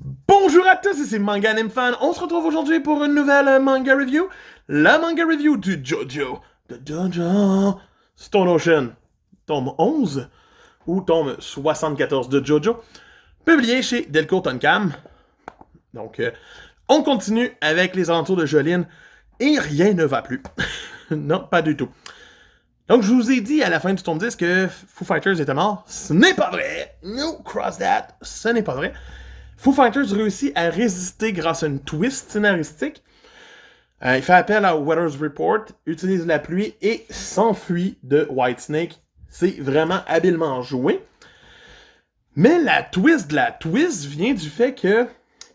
Bonjour à tous, ici Manga Anime Fan. On se retrouve aujourd'hui pour une nouvelle manga review. La manga review du JoJo. De JoJo. Stone Ocean. Tome 11 ou tome 74 de JoJo. Publié chez Delcourt Tonkam. Donc, on continue avec les alentours de Jolyne. Et rien ne va plus. Non, pas du tout. Donc, je vous ai dit à la fin du tome 10 que Foo Fighters était mort. Ce n'est pas vrai. No, cross that. Ce n'est pas vrai. Foo Fighters réussit à résister grâce à une twist scénaristique. Il fait appel à Weather's Report, utilise la pluie et s'enfuit de Whitesnake. C'est vraiment habilement joué. Mais la twist de la twist vient du fait que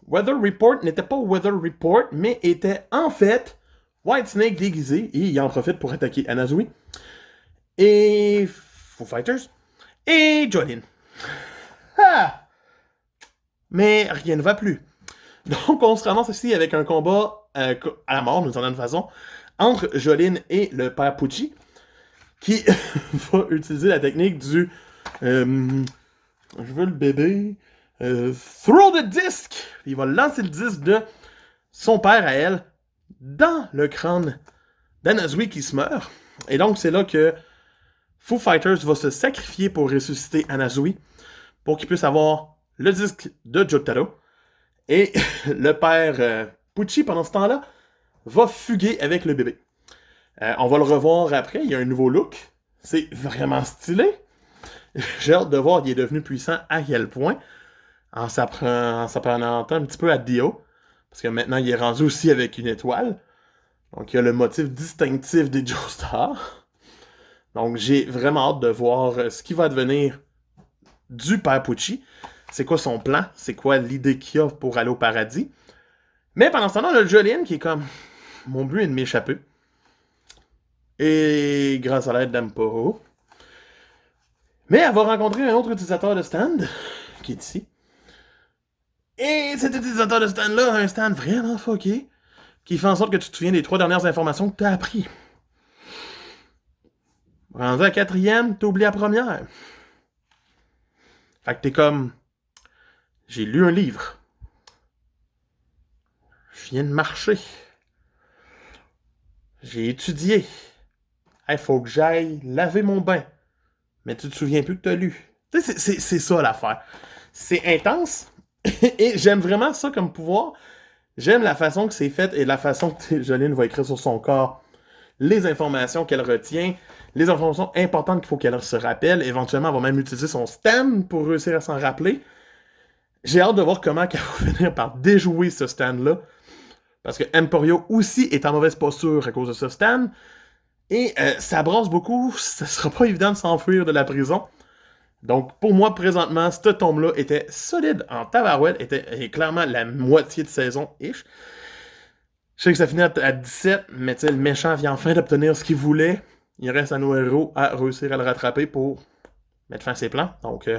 Weather Report n'était pas Weather Report, mais était en fait Whitesnake déguisé et il en profite pour attaquer Anazui et Foo Fighters et Jolyne. Ah! Mais rien ne va plus. Donc, on se ramasse ici avec un combat à la mort, d'une certaine façon, entre Jolyne et le père Pucci, qui va utiliser la technique du je veux le bébé. Throw the disc! Il va lancer le disque de son père à elle dans le crâne d'Anazui qui se meurt. Et donc, c'est là que Foo Fighters va se sacrifier pour ressusciter Anazui, pour qu'il puisse avoir le disque de Jotaro. Et le père Pucci, pendant ce temps-là, va fuguer avec le bébé. On va le revoir après, il y a un nouveau look. C'est vraiment stylé. J'ai hâte de voir, il est devenu puissant à quel point. En s'apparentant un petit peu à Dio. Parce que maintenant, il est rendu aussi avec une étoile. Donc, il y a le motif distinctif des Joestar. Donc, j'ai vraiment hâte de voir ce qui va devenir du père Pucci. C'est quoi son plan? C'est quoi l'idée qu'il a pour aller au paradis? Mais pendant ce temps-là, on a Jolyne qui est comme... Mon but est de m'échapper. Et grâce à l'aide d'Amporo. Mais elle va rencontrer un autre utilisateur de stand, qui est ici. Et cet utilisateur de stand-là a un stand vraiment fucké, qui fait en sorte que tu te souviens des 3 dernières informations que tu as appris. Rendu à la 4e, t'oublies la première. Fait que t'es comme... J'ai lu un livre. Je viens de marcher. J'ai étudié. Il faut que j'aille laver mon bain. Mais tu te souviens plus que t'as lu. Tu sais, c'est ça l'affaire. C'est intense. Et j'aime vraiment ça comme pouvoir. J'aime la façon que c'est fait et la façon que Jolyne va écrire sur son corps les informations qu'elle retient, les informations importantes qu'il faut qu'elle se rappelle. Éventuellement, elle va même utiliser son stand pour réussir à s'en rappeler. J'ai hâte de voir comment elle va finir par déjouer ce stand-là. Parce que Emporio aussi est en mauvaise posture à cause de ce stand. Et ça brasse beaucoup. Ce sera pas évident de s'enfuir de la prison. Donc, pour moi, présentement, ce tome-là était solide en tabarouette. Était clairement la moitié de saison-ish. Je sais que ça finit à 17, mais le méchant vient enfin d'obtenir ce qu'il voulait. Il reste à nos héros à réussir à le rattraper pour mettre fin à ses plans. Donc,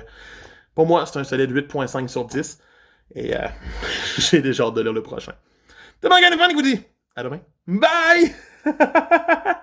pour moi, c'est un solide 8.5 sur 10. Et j'ai déjà hâte de lire le prochain. C'est Manga Anime Fan qui vous dit à demain. Bye!